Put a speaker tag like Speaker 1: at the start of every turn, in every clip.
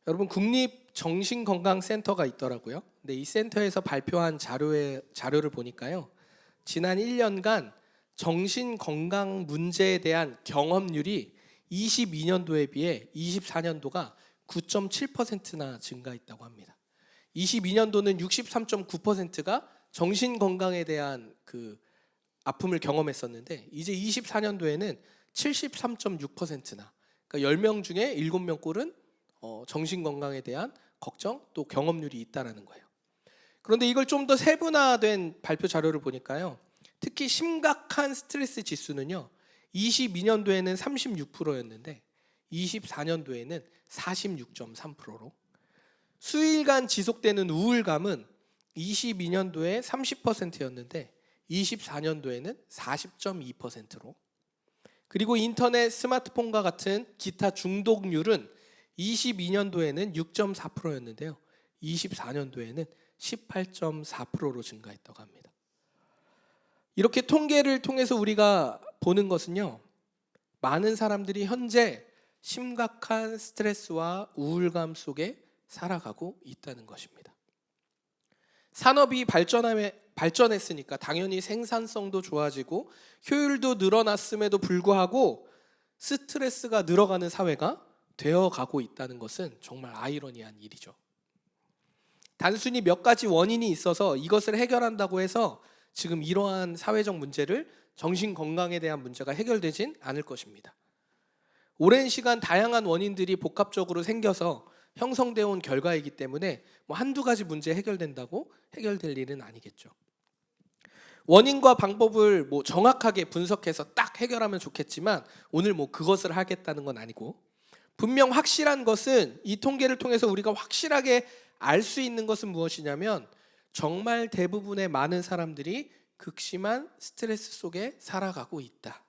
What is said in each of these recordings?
Speaker 1: 여러분 국립정신건강센터가 있더라고요. 근데 이 센터에서 발표한 자료를 보니까요. 지난 1년간 정신건강 문제에 대한 경험률이 22년도에 비해 24년도가 9.7%나 증가했다고 합니다. 22년도는 63.9%가 정신건강에 대한 그 아픔을 경험했었는데 이제 24년도에는 73.6%나 그러니까 10명 중에 7명 꼴은 정신건강에 대한 걱정 또 경험률이 있다라는 거예요. 그런데 이걸 좀 더 세분화된 발표 자료를 보니까요. 특히 심각한 스트레스 지수는요. 22년도에는 36%였는데 24년도에는 46.3%로 수일간 지속되는 우울감은 22년도에 30%였는데 24년도에는 40.2%로 그리고 인터넷, 스마트폰과 같은 기타 중독률은 22년도에는 6.4%였는데요. 24년도에는 18.4%로 증가했다고 합니다. 이렇게 통계를 통해서 우리가 보는 것은요. 많은 사람들이 현재 심각한 스트레스와 우울감 속에 살아가고 있다는 것입니다. 산업이 발전했으니까 당연히 생산성도 좋아지고 효율도 늘어났음에도 불구하고 스트레스가 늘어가는 사회가 되어가고 있다는 것은 정말 아이러니한 일이죠. 단순히 몇 가지 원인이 있어서 이것을 해결한다고 해서 지금 이러한 사회적 문제를 정신건강에 대한 문제가 해결되진 않을 것입니다. 오랜 시간 다양한 원인들이 복합적으로 생겨서 형성되어 온 결과이기 때문에 한두 가지 문제 해결된다고 해결될 일은 아니겠죠. 원인과 방법을 정확하게 분석해서 딱 해결하면 좋겠지만 오늘 그것을 하겠다는 건 아니고 분명 확실한 것은 이 통계를 통해서 우리가 확실하게 알 수 있는 것은 무엇이냐면 정말 대부분의 많은 사람들이 극심한 스트레스 속에 살아가고 있다.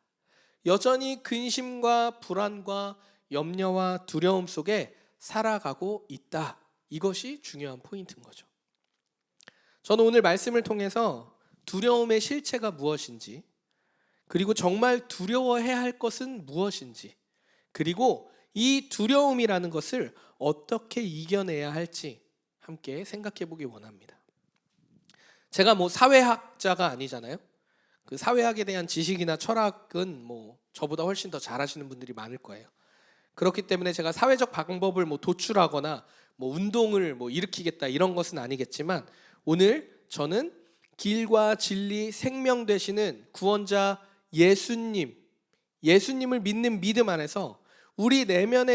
Speaker 1: 여전히 근심과 불안과 염려와 두려움 속에 살아가고 있다. 이것이 중요한 포인트인 거죠. 저는 오늘 말씀을 통해서 두려움의 실체가 무엇인지, 그리고 정말 두려워해야 할 것은 무엇인지, 그리고 이 두려움이라는 것을 어떻게 이겨내야 할지 함께 생각해 보기 원합니다. 제가 사회학자가 아니잖아요. 그 사회학에 대한 지식이나 철학은 저보다 훨씬 더 잘하시는 분들이 많을 거예요. 그렇기 때문에 제가 사회적 방법을 도출하거나 운동을 일으키겠다 이런 것은 아니겠지만 오늘 저는 길과 진리 생명 되시는 구원자 예수님을 믿는 믿음 안에서 우리 내면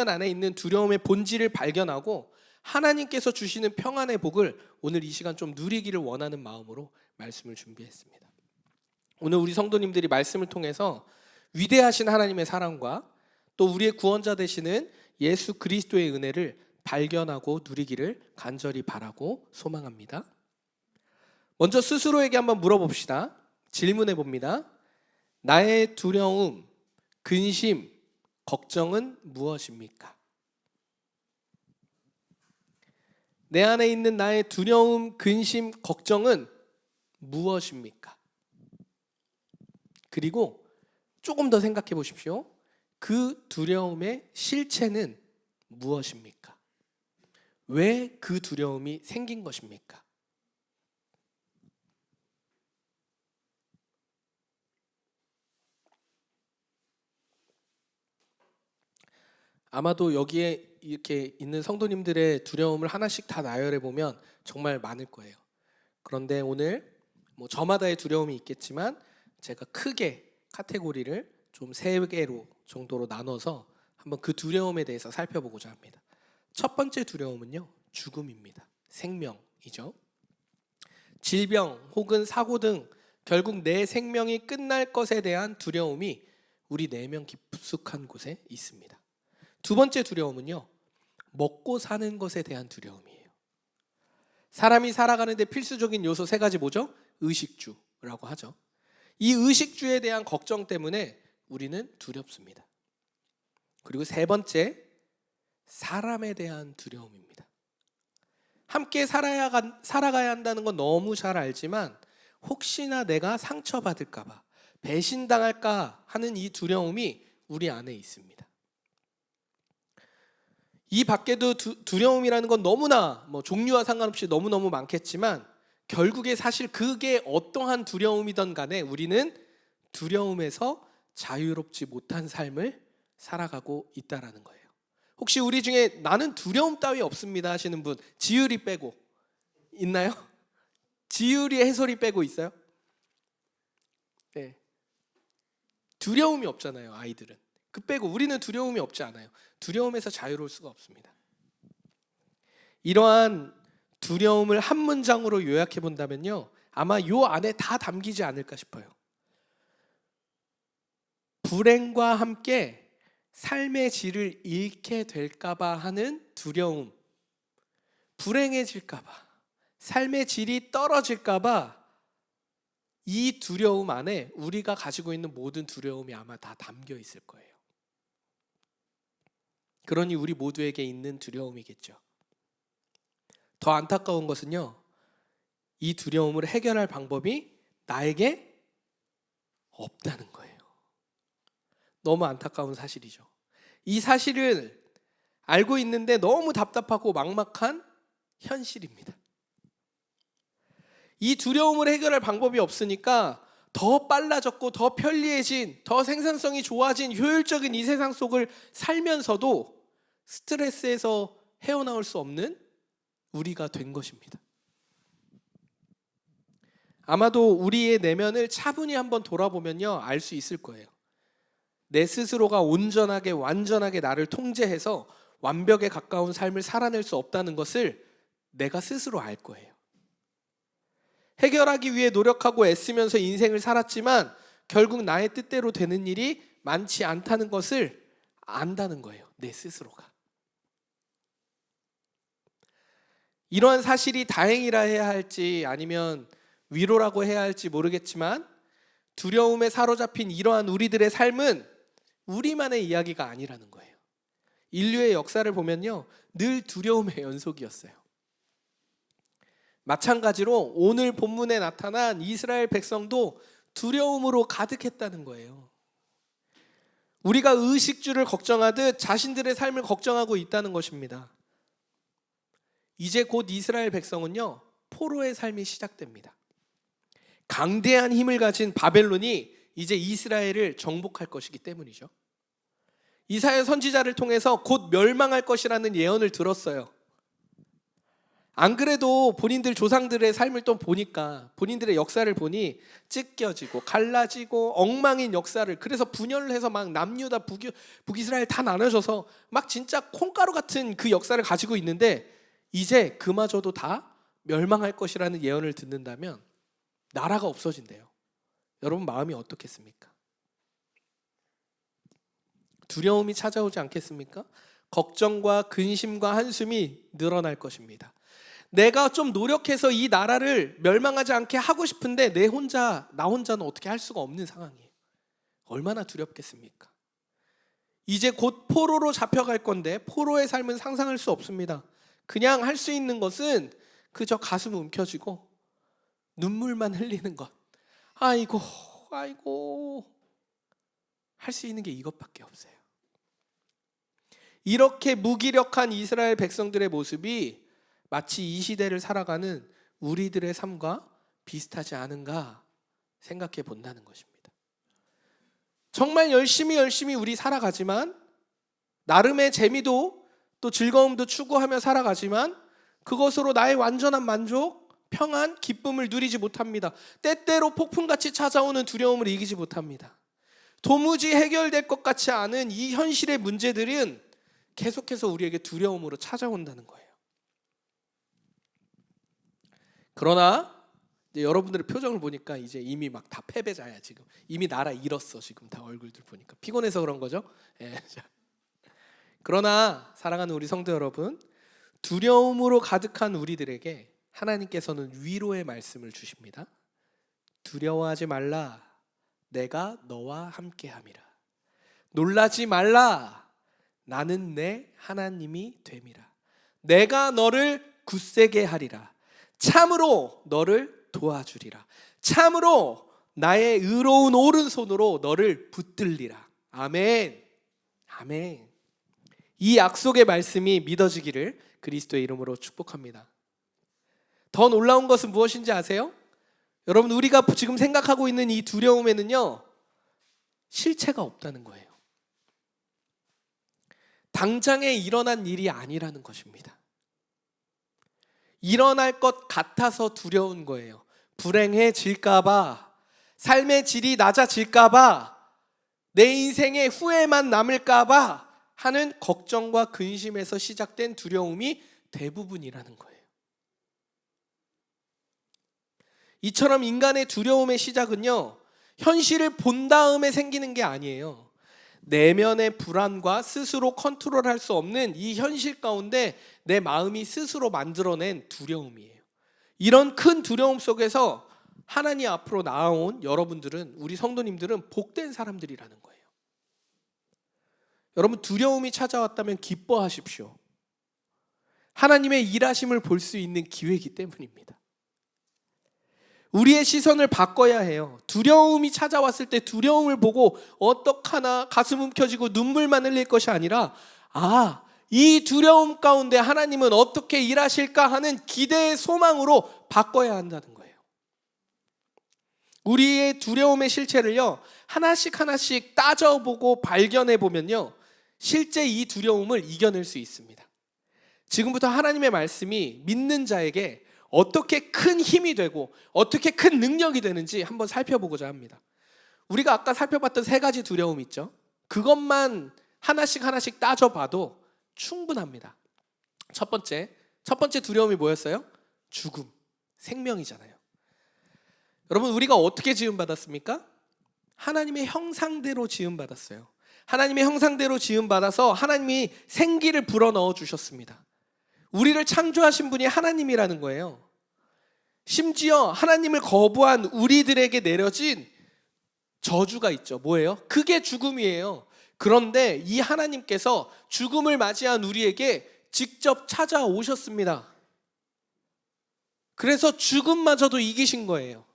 Speaker 1: 안에 있는 두려움의 본질을 발견하고 하나님께서 주시는 평안의 복을 오늘 이 시간 좀 누리기를 원하는 마음으로 말씀을 준비했습니다. 오늘 우리 성도님들이 말씀을 통해서 위대하신 하나님의 사랑과 또 우리의 구원자 되시는 예수 그리스도의 은혜를 발견하고 누리기를 간절히 바라고 소망합니다. 먼저 스스로에게 한번 물어봅시다. 질문해 봅니다. 나의 두려움, 근심, 걱정은 무엇입니까? 내 안에 있는 나의 두려움, 근심, 걱정은 무엇입니까? 그리고 조금 더 생각해 보십시오. 그 두려움의 실체는 무엇입니까? 왜 그 두려움이 생긴 것입니까? 아마도 여기에 이렇게 있는 성도님들의 두려움을 하나씩 다 나열해 보면 정말 많을 거예요. 그런데 오늘 저마다의 두려움이 있겠지만 제가 크게 카테고리를 좀 3개로 정도로 나눠서 한번 그 두려움에 대해서 살펴보고자 합니다. 첫 번째 두려움은요, 죽음입니다. 생명이죠. 질병 혹은 사고 등 결국 내 생명이 끝날 것에 대한 두려움이 우리 내면 깊숙한 곳에 있습니다. 두 번째 두려움은요, 먹고 사는 것에 대한 두려움이에요. 사람이 살아가는데 필수적인 요소 3가지 뭐죠? 의식주라고 하죠. 이 의식주에 대한 걱정 때문에 우리는 두렵습니다. 그리고 3번째, 사람에 대한 두려움입니다. 함께 살아가야 한다는 건 너무 잘 알지만 혹시나 내가 상처받을까 봐, 배신당할까 하는 이 두려움이 우리 안에 있습니다. 이 밖에도 두려움이라는 건 너무나 종류와 상관없이 너무너무 많겠지만 결국에 사실 그게 어떠한 두려움이든 간에 우리는 두려움에서 자유롭지 못한 삶을 살아가고 있다라는 거예요. 혹시 우리 중에 나는 두려움 따위 없습니다 하시는 분, 지율이 빼고 있나요? 지율이 해설이 빼고 있어요? 네. 두려움이 없잖아요, 아이들은. 그 빼고 우리는 두려움이 없지 않아요. 두려움에서 자유로울 수가 없습니다. 이러한 두려움을 한 문장으로 요약해 본다면요, 아마 요 안에 다 담기지 않을까 싶어요. 불행과 함께 삶의 질을 잃게 될까봐 하는 두려움, 불행해질까봐, 삶의 질이 떨어질까봐, 이 두려움 안에 우리가 가지고 있는 모든 두려움이 아마 다 담겨 있을 거예요. 그러니 우리 모두에게 있는 두려움이겠죠. 더 안타까운 것은요, 이 두려움을 해결할 방법이 나에게 없다는 거예요. 너무 안타까운 사실이죠. 이 사실을 알고 있는데 너무 답답하고 막막한 현실입니다. 이 두려움을 해결할 방법이 없으니까 더 빨라졌고 더 편리해진, 더 생산성이 좋아진 효율적인 이 세상 속을 살면서도 스트레스에서 헤어나올 수 없는 우리가 된 것입니다. 아마도 우리의 내면을 차분히 한번 돌아보면요, 알 수 있을 거예요. 내 스스로가 온전하게 완전하게 나를 통제해서 완벽에 가까운 삶을 살아낼 수 없다는 것을 내가 스스로 알 거예요. 해결하기 위해 노력하고 애쓰면서 인생을 살았지만 결국 나의 뜻대로 되는 일이 많지 않다는 것을 안다는 거예요, 내 스스로가. 이러한 사실이 다행이라 해야 할지 아니면 위로라고 해야 할지 모르겠지만, 두려움에 사로잡힌 이러한 우리들의 삶은 우리만의 이야기가 아니라는 거예요. 인류의 역사를 보면요, 늘 두려움의 연속이었어요. 마찬가지로 오늘 본문에 나타난 이스라엘 백성도 두려움으로 가득했다는 거예요. 우리가 의식주를 걱정하듯 자신들의 삶을 걱정하고 있다는 것입니다. 이제 곧 이스라엘 백성은요, 포로의 삶이 시작됩니다. 강대한 힘을 가진 바벨론이 이제 이스라엘을 정복할 것이기 때문이죠. 이사야 선지자를 통해서 곧 멸망할 것이라는 예언을 들었어요. 안 그래도 본인들 조상들의 삶을 또 보니까, 본인들의 역사를 보니 찢겨지고 갈라지고 엉망인 역사를, 그래서 분열을 해서 막 남유다 북이스라엘 다 나눠져서 막 진짜 콩가루 같은 그 역사를 가지고 있는데, 이제 그마저도 다 멸망할 것이라는 예언을 듣는다면 나라가 없어진대요. 여러분 마음이 어떻겠습니까? 두려움이 찾아오지 않겠습니까? 걱정과 근심과 한숨이 늘어날 것입니다. 내가 좀 노력해서 이 나라를 멸망하지 않게 하고 싶은데 나 혼자는 어떻게 할 수가 없는 상황이에요. 얼마나 두렵겠습니까? 이제 곧 포로로 잡혀갈 건데 포로의 삶은 상상할 수 없습니다. 그냥 할 수 있는 것은 그저 가슴 움켜쥐고 눈물만 흘리는 것. 아이고 할 수 있는 게 이것밖에 없어요. 이렇게 무기력한 이스라엘 백성들의 모습이 마치 이 시대를 살아가는 우리들의 삶과 비슷하지 않은가 생각해 본다는 것입니다. 정말 열심히 우리 살아가지만, 나름의 재미도 또 즐거움도 추구하며 살아가지만 그것으로 나의 완전한 만족, 평안, 기쁨을 누리지 못합니다. 때때로 폭풍같이 찾아오는 두려움을 이기지 못합니다. 도무지 해결될 것 같지 않은 이 현실의 문제들은 계속해서 우리에게 두려움으로 찾아온다는 거예요. 그러나 여러분들의 표정을 보니까 이제 이미 막 다 패배자야. 지금 이미 나라 잃었어. 지금 다 얼굴들 보니까 피곤해서 그런 거죠. 예. 그러나 사랑하는 우리 성도 여러분, 두려움으로 가득한 우리들에게 하나님께서는 위로의 말씀을 주십니다. 두려워하지 말라. 내가 너와 함께함이라. 놀라지 말라. 나는 내 하나님이 됨이라. 내가 너를 굳세게 하리라. 참으로 너를 도와주리라. 참으로 나의 의로운 오른손으로 너를 붙들리라. 아멘. 아멘. 이 약속의 말씀이 믿어지기를 그리스도의 이름으로 축복합니다. 더 놀라운 것은 무엇인지 아세요? 여러분, 우리가 지금 생각하고 있는 이 두려움에는요, 실체가 없다는 거예요. 당장에 일어난 일이 아니라는 것입니다. 일어날 것 같아서 두려운 거예요. 불행해질까봐, 삶의 질이 낮아질까봐, 내 인생에 후회만 남을까봐 하는 걱정과 근심에서 시작된 두려움이 대부분이라는 거예요. 이처럼 인간의 두려움의 시작은요, 현실을 본 다음에 생기는 게 아니에요. 내면의 불안과 스스로 컨트롤할 수 없는 이 현실 가운데 내 마음이 스스로 만들어낸 두려움이에요. 이런 큰 두려움 속에서 하나님 앞으로 나아온 여러분들은, 우리 성도님들은 복된 사람들이라는 거예요. 여러분, 두려움이 찾아왔다면 기뻐하십시오. 하나님의 일하심을 볼 수 있는 기회이기 때문입니다. 우리의 시선을 바꿔야 해요. 두려움이 찾아왔을 때 두려움을 보고 어떡하나 가슴 움켜쥐고 눈물만 흘릴 것이 아니라, 이 두려움 가운데 하나님은 어떻게 일하실까 하는 기대의 소망으로 바꿔야 한다는 거예요. 우리의 두려움의 실체를요, 하나씩 하나씩 따져보고 발견해 보면요, 실제 이 두려움을 이겨낼 수 있습니다. 지금부터 하나님의 말씀이 믿는 자에게 어떻게 큰 힘이 되고 어떻게 큰 능력이 되는지 한번 살펴보고자 합니다. 우리가 아까 살펴봤던 세 가지 두려움 있죠? 그것만 하나씩 하나씩 따져봐도 충분합니다. 첫 번째 두려움이 뭐였어요? 죽음, 생명이잖아요. 여러분, 우리가 어떻게 지음받았습니까? 하나님의 형상대로 지음받았어요. 하나님의 형상대로 지음받아서 하나님이 생기를 불어넣어 주셨습니다. 우리를 창조하신 분이 하나님이라는 거예요. 심지어 하나님을 거부한 우리들에게 내려진 저주가 있죠. 뭐예요? 그게 죽음이에요. 그런데 이 하나님께서 죽음을 맞이한 우리에게 직접 찾아오셨습니다. 그래서 죽음마저도 이기신 거예요.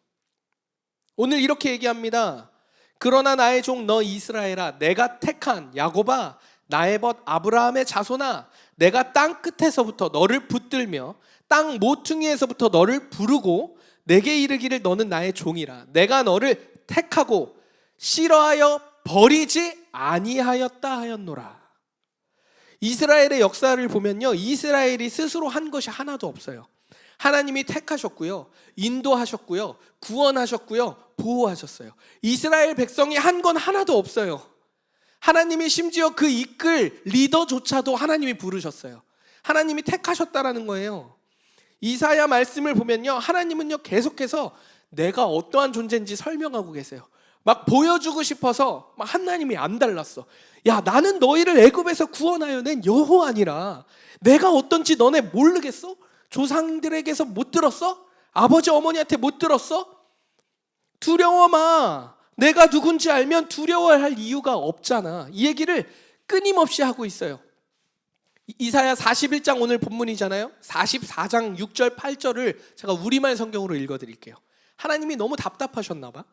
Speaker 1: 오늘 이렇게 얘기합니다. 그러나 나의 종 너 이스라엘아, 내가 택한 야곱아, 나의 벗 아브라함의 자손아, 내가 땅 끝에서부터 너를 붙들며 땅 모퉁이에서부터 너를 부르고 내게 이르기를 너는 나의 종이라. 내가 너를 택하고 싫어하여 버리지 아니하였다 하였노라. 이스라엘의 역사를 보면요, 이스라엘이 스스로 한 것이 하나도 없어요. 하나님이 택하셨고요, 인도하셨고요, 구원하셨고요, 보호하셨어요. 이스라엘 백성이 한 건 하나도 없어요. 하나님이 심지어 그 이끌 리더조차도 하나님이 부르셨어요. 하나님이 택하셨다라는 거예요. 이사야 말씀을 보면요, 하나님은요 계속해서 내가 어떠한 존재인지 설명하고 계세요. 막 보여주고 싶어서 막 하나님이 안 달랐어. 야, 나는 너희를 애굽에서 구원하여 낸 여호와니라. 내가 어떤지 너네 모르겠어? 조상들에게서 못 들었어? 아버지 어머니한테 못 들었어? 두려워 마. 내가 누군지 알면 두려워할 이유가 없잖아. 이 얘기를 끊임없이 하고 있어요. 이사야 41장 오늘 본문이잖아요. 44장 6절 8절을 제가 우리말 성경으로 읽어드릴게요. 하나님이 너무 답답하셨나 봐.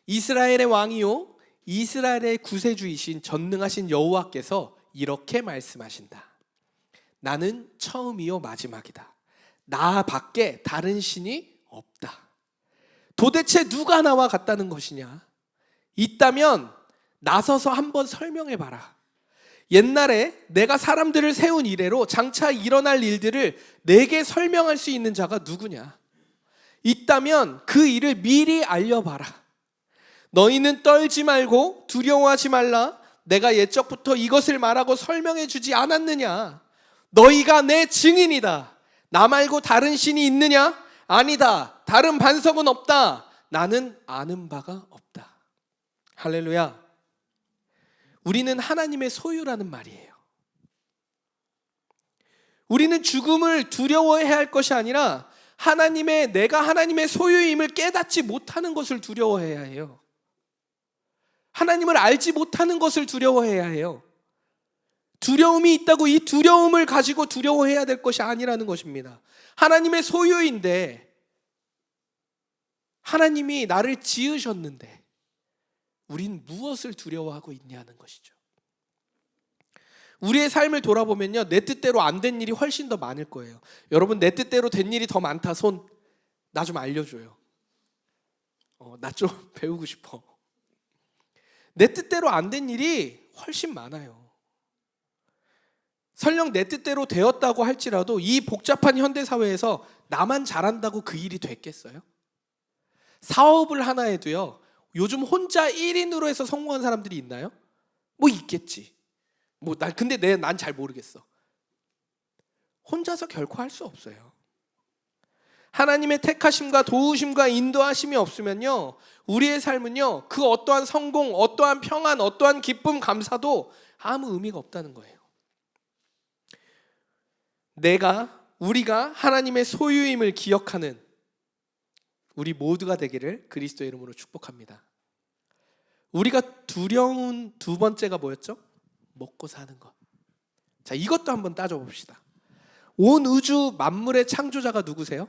Speaker 1: 이스라엘의 왕이요 이스라엘의 구세주이신 전능하신 여호와께서 이렇게 말씀하신다. 나는 처음이요 마지막이다. 나 밖에 다른 신이 없다. 도대체 누가 나와 같다는 것이냐? 있다면 나서서 한번 설명해봐라. 옛날에 내가 사람들을 세운 이래로 장차 일어날 일들을 내게 설명할 수 있는 자가 누구냐? 있다면 그 일을 미리 알려봐라. 너희는 떨지 말고 두려워하지 말라. 내가 옛적부터 이것을 말하고 설명해 주지 않았느냐? 너희가 내 증인이다. 나 말고 다른 신이 있느냐? 아니다. 다른 반석은 없다. 나는 아는 바가 없다. 할렐루야. 우리는 하나님의 소유라는 말이에요. 우리는 죽음을 두려워해야 할 것이 아니라 내가 하나님의 소유임을 깨닫지 못하는 것을 두려워해야 해요. 하나님을 알지 못하는 것을 두려워해야 해요. 두려움이 있다고 이 두려움을 가지고 두려워해야 될 것이 아니라는 것입니다. 하나님의 소유인데, 하나님이 나를 지으셨는데 우린 무엇을 두려워하고 있냐는 것이죠. 우리의 삶을 돌아보면요, 내 뜻대로 안 된 일이 훨씬 더 많을 거예요. 여러분, 내 뜻대로 된 일이 더 많다 손 나 좀 알려줘요. 나 좀 배우고 싶어. 내 뜻대로 안 된 일이 훨씬 많아요. 설령 내 뜻대로 되었다고 할지라도 이 복잡한 현대사회에서 나만 잘한다고 그 일이 됐겠어요? 사업을 하나 해도요, 요즘 혼자 1인으로 해서 성공한 사람들이 있나요? 뭐 있겠지. 근데 난 잘 모르겠어. 혼자서 결코 할 수 없어요. 하나님의 택하심과 도우심과 인도하심이 없으면요, 우리의 삶은요, 그 어떠한 성공, 어떠한 평안, 어떠한 기쁨, 감사도 아무 의미가 없다는 거예요. 우리가 하나님의 소유임을 기억하는 우리 모두가 되기를 그리스도의 이름으로 축복합니다. 우리가 두려운 두 번째가 뭐였죠? 먹고 사는 것. 자, 이것도 한번 따져봅시다. 온 우주 만물의 창조자가 누구세요?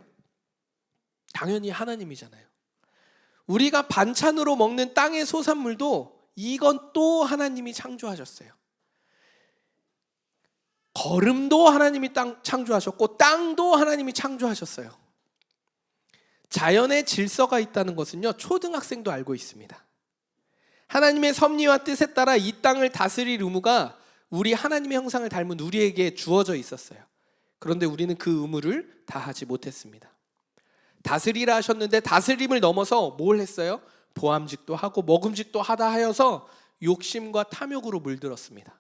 Speaker 1: 당연히 하나님이잖아요. 우리가 반찬으로 먹는 땅의 소산물도 이건 또 하나님이 창조하셨어요. 걸음도 하나님이 창조하셨고 땅도 하나님이 창조하셨어요. 자연의 질서가 있다는 것은요, 초등학생도 알고 있습니다. 하나님의 섭리와 뜻에 따라 이 땅을 다스릴 의무가 우리 하나님의 형상을 닮은 우리에게 주어져 있었어요. 그런데 우리는 그 의무를 다하지 못했습니다. 다스리라 하셨는데 다스림을 넘어서 뭘 했어요? 보암직도 하고 먹음직도 하다 하여서 욕심과 탐욕으로 물들었습니다.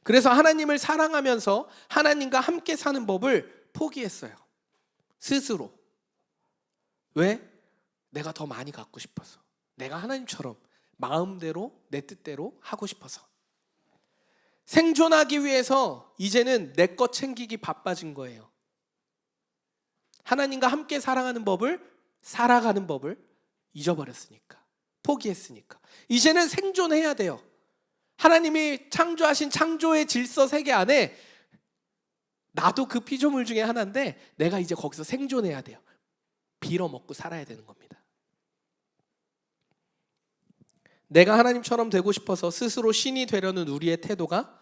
Speaker 1: 그래서 하나님을 사랑하면서 하나님과 함께 사는 법을 포기했어요. 스스로. 왜? 내가 더 많이 갖고 싶어서. 내가 하나님처럼 마음대로 내 뜻대로 하고 싶어서. 생존하기 위해서 이제는 내 것 챙기기 바빠진 거예요. 하나님과 함께 사랑하는 법을, 살아가는 법을 잊어버렸으니까, 포기했으니까. 이제는 생존해야 돼요. 하나님이 창조하신 창조의 질서 세계 안에 나도 그 피조물 중에 하나인데 내가 이제 거기서 생존해야 돼요. 빌어먹고 살아야 되는 겁니다. 내가 하나님처럼 되고 싶어서 스스로 신이 되려는 우리의 태도가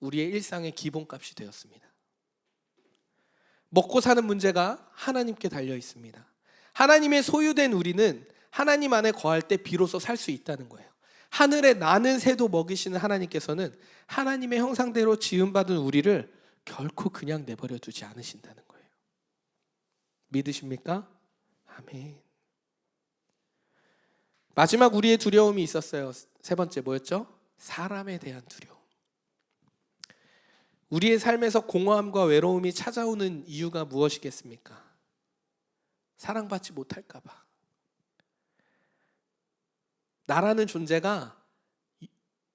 Speaker 1: 우리의 일상의 기본값이 되었습니다. 먹고 사는 문제가 하나님께 달려 있습니다. 하나님의 소유된 우리는 하나님 안에 거할 때 비로소 살 수 있다는 거예요. 하늘에 나는 새도 먹이시는 하나님께서는 하나님의 형상대로 지음받은 우리를 결코 그냥 내버려 두지 않으신다는 거예요. 믿으십니까? 아멘. 마지막 우리의 두려움이 있었어요. 세 번째 뭐였죠? 사람에 대한 두려움. 우리의 삶에서 공허함과 외로움이 찾아오는 이유가 무엇이겠습니까? 사랑받지 못할까 봐. 나라는 존재가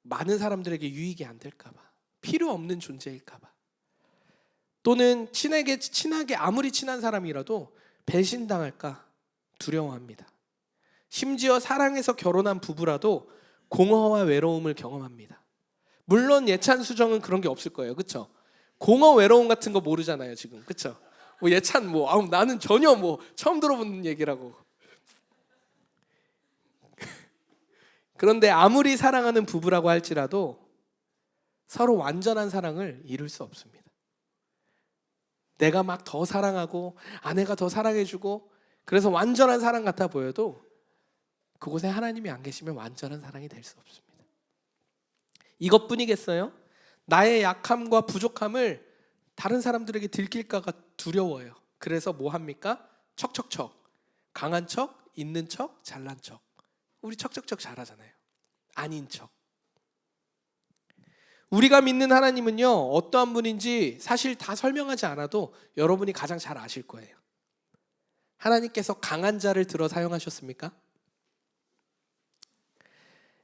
Speaker 1: 많은 사람들에게 유익이 안 될까 봐. 필요 없는 존재일까 봐. 또는 친하게 아무리 친한 사람이라도 배신당할까 두려워합니다. 심지어 사랑해서 결혼한 부부라도 공허와 외로움을 경험합니다. 물론 예찬 수정은 그런 게 없을 거예요. 그렇죠? 공허 외로움 같은 거 모르잖아요, 지금. 그렇죠? 예찬 나는 전혀 처음 들어보는 얘기라고. 그런데 아무리 사랑하는 부부라고 할지라도 서로 완전한 사랑을 이룰 수 없습니다. 내가 막 더 사랑하고 아내가 더 사랑해주고 그래서 완전한 사랑 같아 보여도 그곳에 하나님이 안 계시면 완전한 사랑이 될 수 없습니다. 이것뿐이겠어요? 나의 약함과 부족함을 다른 사람들에게 들킬까가 두려워요. 그래서 뭐 합니까? 척척척. 강한 척, 있는 척, 잘난 척. 우리 척척척 잘하잖아요. 아닌 척. 우리가 믿는 하나님은요, 어떠한 분인지 사실 다 설명하지 않아도 여러분이 가장 잘 아실 거예요. 하나님께서 강한 자를 들어 사용하셨습니까?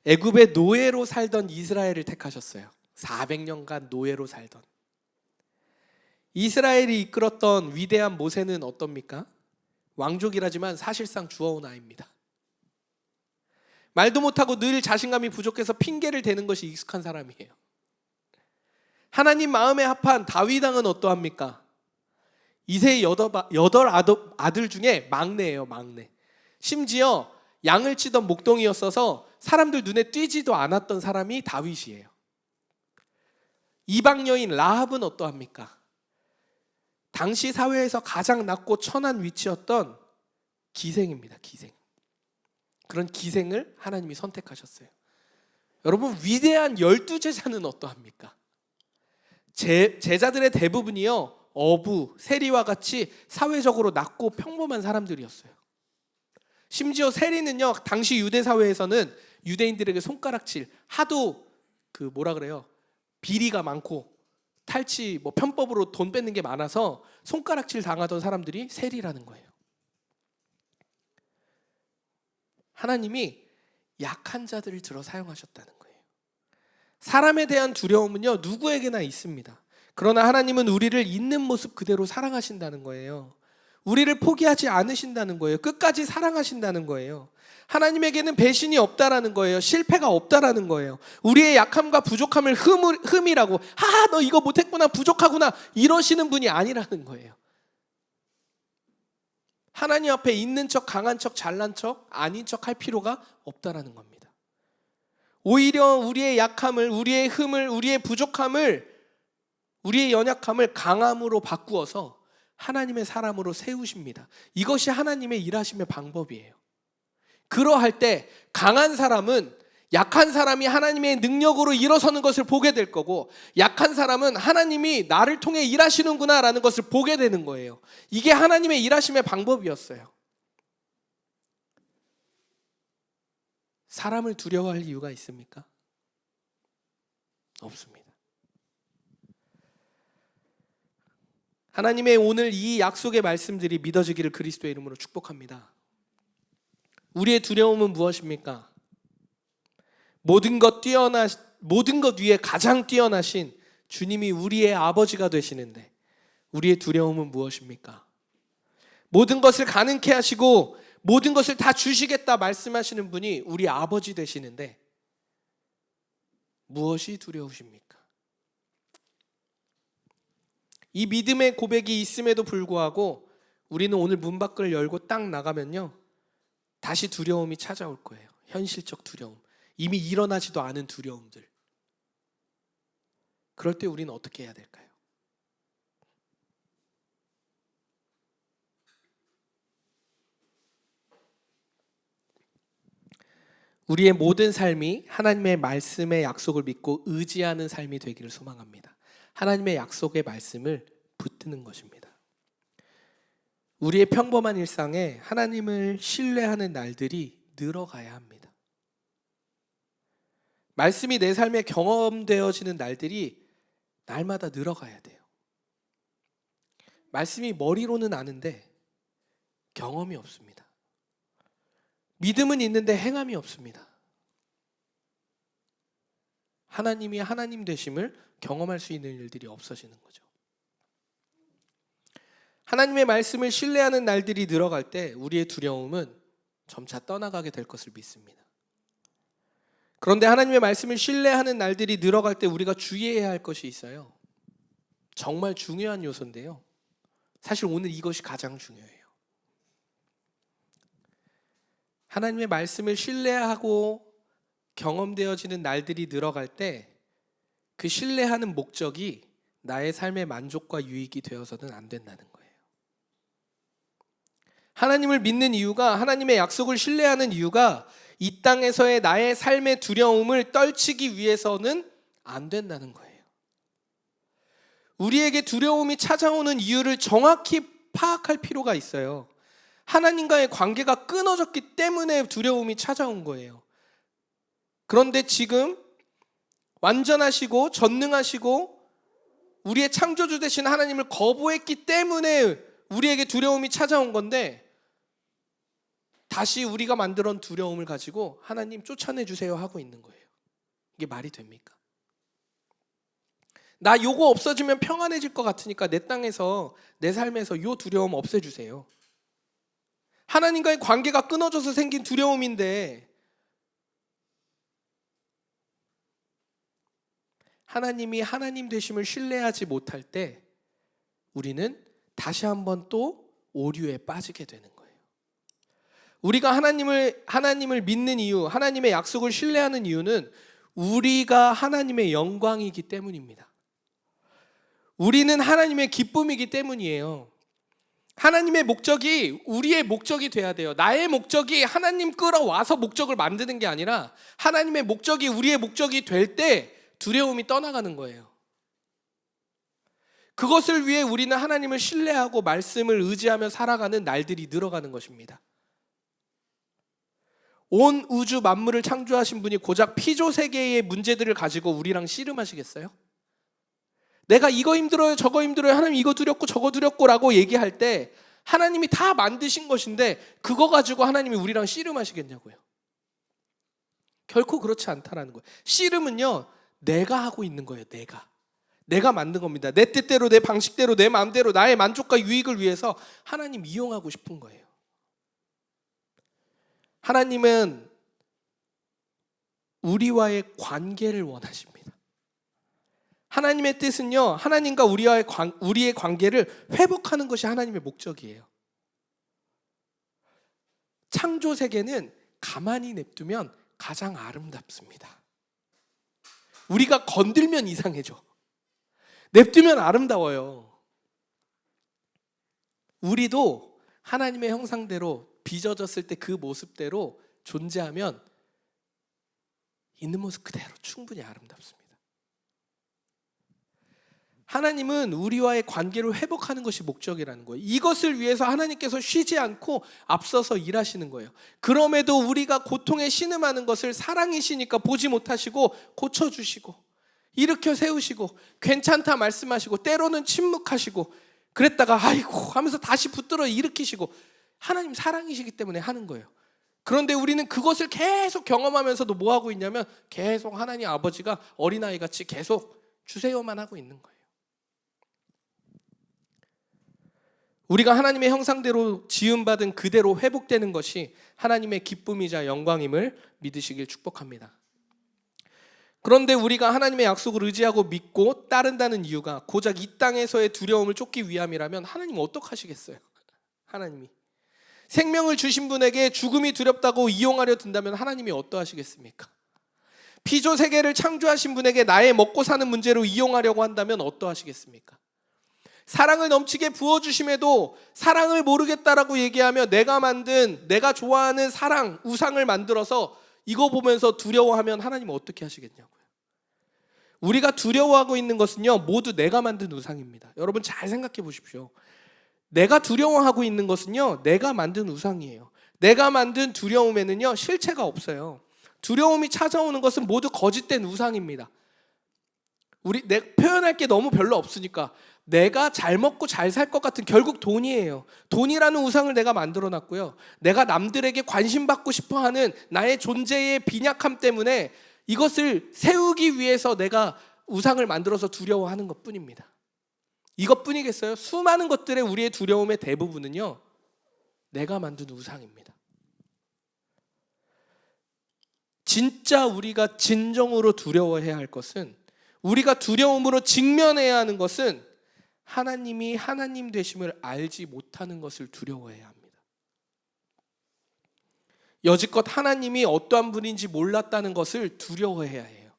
Speaker 1: 애굽의 노예로 살던 이스라엘을 택하셨어요. 400년간 노예로 살던. 이스라엘이 이끌었던 위대한 모세는 어떻습니까? 왕족이라지만 사실상 주워온 아이입니다. 말도 못하고 늘 자신감이 부족해서 핑계를 대는 것이 익숙한 사람이에요. 하나님 마음에 합한 다윗 왕은 어떠합니까? 이세의 8 아들 중에 막내예요, 막내. 심지어 양을 치던 목동이었어서 사람들 눈에 띄지도 않았던 사람이 다윗이에요. 이방 여인 라합은 어떠합니까? 당시 사회에서 가장 낮고 천한 위치였던 기생입니다. 기생. 그런 기생을 하나님이 선택하셨어요. 여러분, 위대한 12제자는 어떠합니까? 제자들의 대부분이요, 어부, 세리와 같이 사회적으로 낮고 평범한 사람들이었어요. 심지어 세리는요, 당시 유대 사회에서는 유대인들에게 손가락질, 하도 비리가 많고 탈취, 편법으로 돈 뺏는 게 많아서 손가락질 당하던 사람들이 세리라는 거예요. 하나님이 약한 자들을 들어 사용하셨다는 거예요. 사람에 대한 두려움은요, 누구에게나 있습니다. 그러나 하나님은 우리를 있는 모습 그대로 사랑하신다는 거예요. 우리를 포기하지 않으신다는 거예요. 끝까지 사랑하신다는 거예요. 하나님에게는 배신이 없다라는 거예요. 실패가 없다라는 거예요. 우리의 약함과 부족함을 흠이라고, 너 이거 못했구나, 부족하구나, 이러시는 분이 아니라는 거예요. 하나님 앞에 있는 척, 강한 척, 잘난 척, 아닌 척 할 필요가 없다라는 겁니다. 오히려 우리의 약함을, 우리의 흠을, 우리의 부족함을, 우리의 연약함을 강함으로 바꾸어서 하나님의 사람으로 세우십니다. 이것이 하나님의 일하심의 방법이에요. 그러할 때 강한 사람은 약한 사람이 하나님의 능력으로 일어서는 것을 보게 될 거고, 약한 사람은 하나님이 나를 통해 일하시는구나 라는 것을 보게 되는 거예요. 이게 하나님의 일하심의 방법이었어요. 사람을 두려워할 이유가 있습니까? 없습니다. 하나님의 오늘 이 약속의 말씀들이 믿어지기를 그리스도의 이름으로 축복합니다. 우리의 두려움은 무엇입니까? 모든 것 위에 가장 뛰어나신 주님이 우리의 아버지가 되시는데 우리의 두려움은 무엇입니까? 모든 것을 가능케 하시고 모든 것을 다 주시겠다 말씀하시는 분이 우리 아버지 되시는데 무엇이 두려우십니까? 이 믿음의 고백이 있음에도 불구하고 우리는 오늘 문 밖을 열고 딱 나가면요, 다시 두려움이 찾아올 거예요. 현실적 두려움, 이미 일어나지도 않은 두려움들. 그럴 때 우리는 어떻게 해야 될까요? 우리의 모든 삶이 하나님의 말씀의 약속을 믿고 의지하는 삶이 되기를 소망합니다. 하나님의 약속의 말씀을 붙드는 것입니다. 우리의 평범한 일상에 하나님을 신뢰하는 날들이 늘어가야 합니다. 말씀이 내 삶에 경험되어지는 날들이 날마다 늘어가야 돼요. 말씀이 머리로는 아는데 경험이 없습니다. 믿음은 있는데 행함이 없습니다. 하나님이 하나님 되심을 경험할 수 있는 일들이 없어지는 거죠. 하나님의 말씀을 신뢰하는 날들이 늘어갈 때 우리의 두려움은 점차 떠나가게 될 것을 믿습니다. 그런데 하나님의 말씀을 신뢰하는 날들이 늘어갈 때 우리가 주의해야 할 것이 있어요. 정말 중요한 요소인데요, 사실 오늘 이것이 가장 중요해요. 하나님의 말씀을 신뢰하고 경험되어지는 날들이 늘어갈 때 그 신뢰하는 목적이 나의 삶의 만족과 유익이 되어서는 안 된다는 거예요. 하나님을 믿는 이유가, 하나님의 약속을 신뢰하는 이유가 이 땅에서의 나의 삶의 두려움을 떨치기 위해서는 안 된다는 거예요. 우리에게 두려움이 찾아오는 이유를 정확히 파악할 필요가 있어요. 하나님과의 관계가 끊어졌기 때문에 두려움이 찾아온 거예요. 그런데 지금 완전하시고 전능하시고 우리의 창조주 되신 하나님을 거부했기 때문에 우리에게 두려움이 찾아온 건데, 다시 우리가 만들어 온 두려움을 가지고 하나님 쫓아내주세요 하고 있는 거예요. 이게 말이 됩니까? 나 요거 없어지면 평안해질 것 같으니까 내 땅에서, 내 삶에서 요 두려움 없애주세요. 하나님과의 관계가 끊어져서 생긴 두려움인데, 하나님이 하나님 되심을 신뢰하지 못할 때 우리는 다시 한번 또 오류에 빠지게 되는 거예요. 우리가 하나님을 믿는 이유, 하나님의 약속을 신뢰하는 이유는 우리가 하나님의 영광이기 때문입니다. 우리는 하나님의 기쁨이기 때문이에요. 하나님의 목적이 우리의 목적이 돼야 돼요. 나의 목적이 하나님 끌어와서 목적을 만드는 게 아니라 하나님의 목적이 우리의 목적이 될 때 두려움이 떠나가는 거예요. 그것을 위해 우리는 하나님을 신뢰하고 말씀을 의지하며 살아가는 날들이 늘어가는 것입니다. 온 우주 만물을 창조하신 분이 고작 피조세계의 문제들을 가지고 우리랑 씨름하시겠어요? 내가 이거 힘들어요, 저거 힘들어요, 하나님 이거 두렵고 저거 두렵고 라고 얘기할 때 하나님이 다 만드신 것인데 그거 가지고 하나님이 우리랑 씨름하시겠냐고요. 결코 그렇지 않다라는 거예요. 씨름은요, 내가 하고 있는 거예요. 내가 만든 겁니다. 내 뜻대로, 내 방식대로, 내 마음대로 나의 만족과 유익을 위해서 하나님 이용하고 싶은 거예요. 하나님은 우리와의 관계를 원하십니다. 하나님의 뜻은요, 하나님과 우리의 관계를 회복하는 것이 하나님의 목적이에요. 창조 세계는 가만히 냅두면 가장 아름답습니다. 우리가 건들면 이상해져. 냅두면 아름다워요. 우리도 하나님의 형상대로 빚어졌을 때 그 모습대로 존재하면 있는 모습 그대로 충분히 아름답습니다. 하나님은 우리와의 관계를 회복하는 것이 목적이라는 거예요. 이것을 위해서 하나님께서 쉬지 않고 앞서서 일하시는 거예요. 그럼에도 우리가 고통에 신음하는 것을 사랑이시니까 보지 못하시고 고쳐주시고 일으켜 세우시고 괜찮다 말씀하시고 때로는 침묵하시고 그랬다가 아이고 하면서 다시 붙들어 일으키시고 하나님 사랑이시기 때문에 하는 거예요. 그런데 우리는 그것을 계속 경험하면서도 뭐 하고 있냐면 계속 하나님 아버지가 어린아이같이 계속 주세요만 하고 있는 거예요. 우리가 하나님의 형상대로 지음받은 그대로 회복되는 것이 하나님의 기쁨이자 영광임을 믿으시길 축복합니다. 그런데 우리가 하나님의 약속을 의지하고 믿고 따른다는 이유가 고작 이 땅에서의 두려움을 쫓기 위함이라면 하나님은 어떡하시겠어요? 하나님이 생명을 주신 분에게 죽음이 두렵다고 이용하려 든다면 하나님이 어떠하시겠습니까? 피조 세계를 창조하신 분에게 나의 먹고 사는 문제로 이용하려고 한다면 어떠하시겠습니까? 사랑을 넘치게 부어주심에도 사랑을 모르겠다라고 얘기하며 내가 만든 내가 좋아하는 사랑, 우상을 만들어서 이거 보면서 두려워하면 하나님은 어떻게 하시겠냐고요. 우리가 두려워하고 있는 것은요, 모두 내가 만든 우상입니다. 여러분 잘 생각해 보십시오. 내가 두려워하고 있는 것은요, 내가 만든 우상이에요. 내가 만든 두려움에는요, 실체가 없어요. 두려움이 찾아오는 것은 모두 거짓된 우상입니다. 표현할 게 너무 별로 없으니까 내가 잘 먹고 잘 살 것 같은 결국 돈이에요. 돈이라는 우상을 내가 만들어 놨고요. 내가 남들에게 관심받고 싶어하는 나의 존재의 빈약함 때문에 이것을 세우기 위해서 내가 우상을 만들어서 두려워하는 것뿐입니다. 이것뿐이겠어요? 수많은 것들의 우리의 두려움의 대부분은요, 내가 만든 우상입니다. 진짜 우리가 진정으로 두려워해야 할 것은, 우리가 두려움으로 직면해야 하는 것은 하나님이 하나님 되심을 알지 못하는 것을 두려워해야 합니다. 여지껏 하나님이 어떠한 분인지 몰랐다는 것을 두려워해야 해요.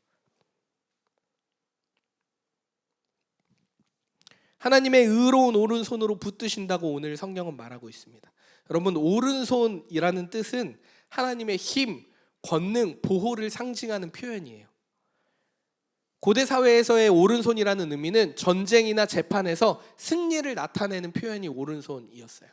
Speaker 1: 하나님의 의로운 오른손으로 붙드신다고 오늘 성경은 말하고 있습니다. 여러분, 오른손이라는 뜻은 하나님의 힘, 권능, 보호를 상징하는 표현이에요. 고대 사회에서의 오른손이라는 의미는 전쟁이나 재판에서 승리를 나타내는 표현이 오른손이었어요.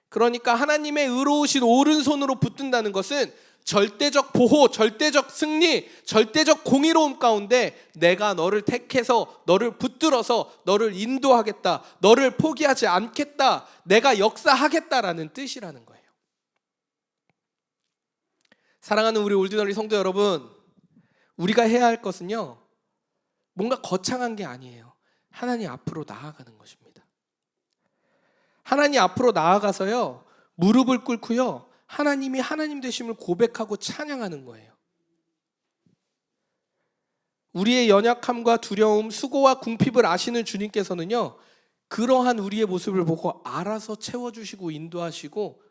Speaker 1: 그러니까 하나님의 의로우신 오른손으로 붙든다는 것은 절대적 보호, 절대적 승리, 절대적 공의로움 가운데 내가 너를 택해서 너를 붙들어서 너를 인도하겠다, 너를 포기하지 않겠다, 내가 역사하겠다라는 뜻이라는 거예요. 사랑하는 우리 올디너리 성도 여러분, 우리가 해야 할 것은요, 뭔가 거창한 게 아니에요. 하나님 앞으로 나아가는 것입니다. 하나님 앞으로 나아가서요, 무릎을 꿇고요, 하나님이 하나님 되심을 고백하고 찬양하는 거예요. 우리의 연약함과 두려움, 수고와 궁핍을 아시는 주님께서는요, 그러한 우리의 모습을 보고 알아서 채워주시고 인도하시고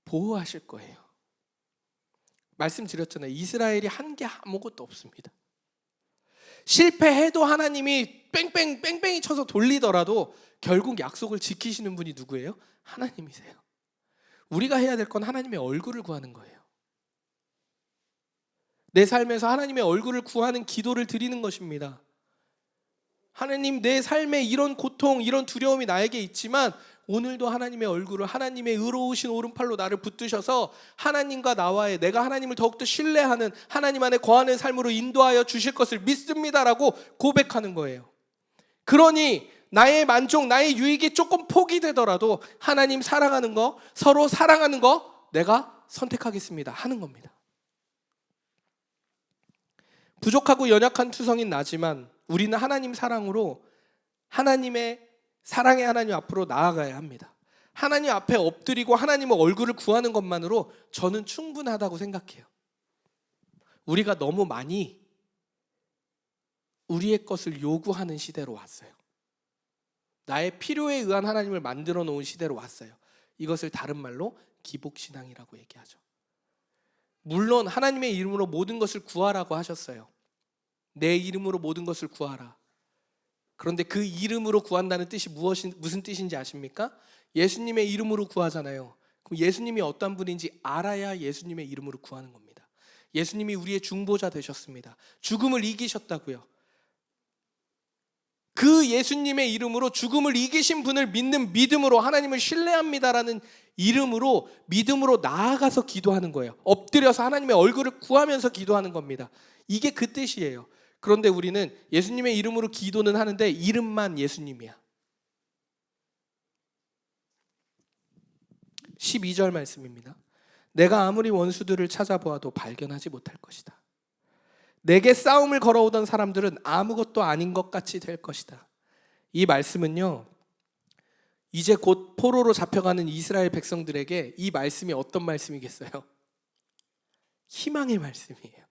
Speaker 1: 보호하실 거예요. 말씀드렸잖아요. 이스라엘이 한 게 아무것도 없습니다. 실패해도 하나님이 뺑뺑이 쳐서 돌리더라도 결국 약속을 지키시는 분이 누구예요? 하나님이세요. 우리가 해야 될 건 하나님의 얼굴을 구하는 거예요. 내 삶에서 하나님의 얼굴을 구하는 기도를 드리는 것입니다. 하나님, 내 삶에 이런 고통, 이런 두려움이 나에게 있지만 오늘도 하나님의 얼굴을, 하나님의 의로우신 오른팔로 나를 붙드셔서 하나님과 나와의, 내가 하나님을 더욱더 신뢰하는, 하나님 안에 거하는 삶으로 인도하여 주실 것을 믿습니다라고 고백하는 거예요. 그러니 나의 만족, 나의 유익이 조금 포기되더라도 하나님 사랑하는 거, 서로 사랑하는 거 내가 선택하겠습니다 하는 겁니다. 부족하고 연약한 투성인 나지만 우리는 하나님 사랑으로 하나님의 사랑의 하나님 앞으로 나아가야 합니다. 하나님 앞에 엎드리고 하나님의 얼굴을 구하는 것만으로 저는 충분하다고 생각해요. 우리가 너무 많이 우리의 것을 요구하는 시대로 왔어요. 나의 필요에 의한 하나님을 만들어 놓은 시대로 왔어요. 이것을 다른 말로 기복신앙이라고 얘기하죠. 물론 하나님의 이름으로 모든 것을 구하라고 하셨어요. 내 이름으로 모든 것을 구하라. 그런데 그 이름으로 구한다는 뜻이 무슨 뜻인지 아십니까? 예수님의 이름으로 구하잖아요. 그럼 예수님이 어떤 분인지 알아야 예수님의 이름으로 구하는 겁니다. 예수님이 우리의 중보자 되셨습니다. 죽음을 이기셨다고요. 그 예수님의 이름으로 죽음을 이기신 분을 믿는 믿음으로 하나님을 신뢰합니다라는 이름으로 믿음으로 나아가서 기도하는 거예요. 엎드려서 하나님의 얼굴을 구하면서 기도하는 겁니다. 이게 그 뜻이에요. 그런데 우리는 예수님의 이름으로 기도는 하는데 이름만 예수님이야. 12절 말씀입니다. 내가 아무리 원수들을 찾아보아도 발견하지 못할 것이다. 내게 싸움을 걸어오던 사람들은 아무것도 아닌 것 같이 될 것이다. 이 말씀은요, 이제 곧 포로로 잡혀가는 이스라엘 백성들에게 이 말씀이 어떤 말씀이겠어요? 희망의 말씀이에요.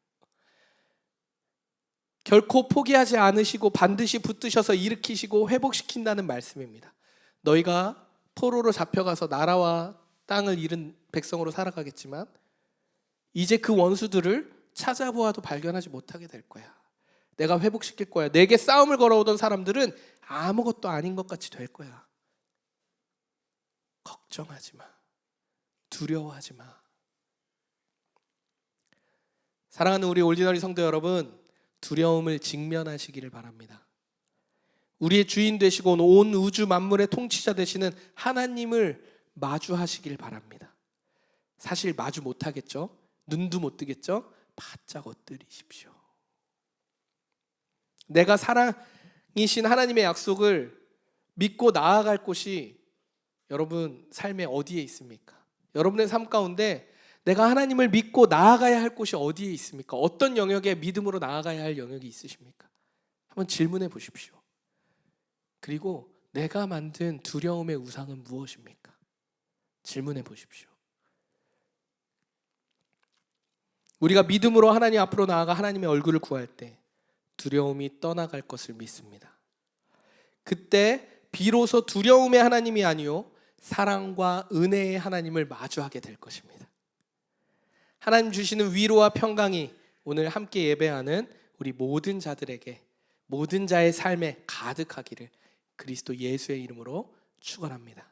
Speaker 1: 결코 포기하지 않으시고 반드시 붙드셔서 일으키시고 회복시킨다는 말씀입니다. 너희가 포로로 잡혀가서 나라와 땅을 잃은 백성으로 살아가겠지만 이제 그 원수들을 찾아보아도 발견하지 못하게 될 거야. 내가 회복시킬 거야. 내게 싸움을 걸어오던 사람들은 아무것도 아닌 것 같이 될 거야. 걱정하지 마. 두려워하지 마. 사랑하는 우리 올디너리 성도 여러분, 두려움을 직면하시기를 바랍니다. 우리의 주인 되시고 온 우주 만물의 통치자 되시는 하나님을 마주하시길 바랍니다. 사실 마주 못하겠죠? 눈도 못 뜨겠죠? 바짝 엎드리십시오. 내가 사랑이신 하나님의 약속을 믿고 나아갈 곳이 여러분 삶의 어디에 있습니까? 여러분의 삶 가운데 내가 하나님을 믿고 나아가야 할 곳이 어디에 있습니까? 어떤 영역에 믿음으로 나아가야 할 영역이 있으십니까? 한번 질문해 보십시오. 그리고 내가 만든 두려움의 우상은 무엇입니까? 질문해 보십시오. 우리가 믿음으로 하나님 앞으로 나아가 하나님의 얼굴을 구할 때 두려움이 떠나갈 것을 믿습니다. 그때 비로소 두려움의 하나님이 아니요 사랑과 은혜의 하나님을 마주하게 될 것입니다. 하나님 주시는 위로와 평강이 오늘 함께 예배하는 우리 모든 자들에게, 모든 자의 삶에 가득하기를 그리스도 예수의 이름으로 축원합니다.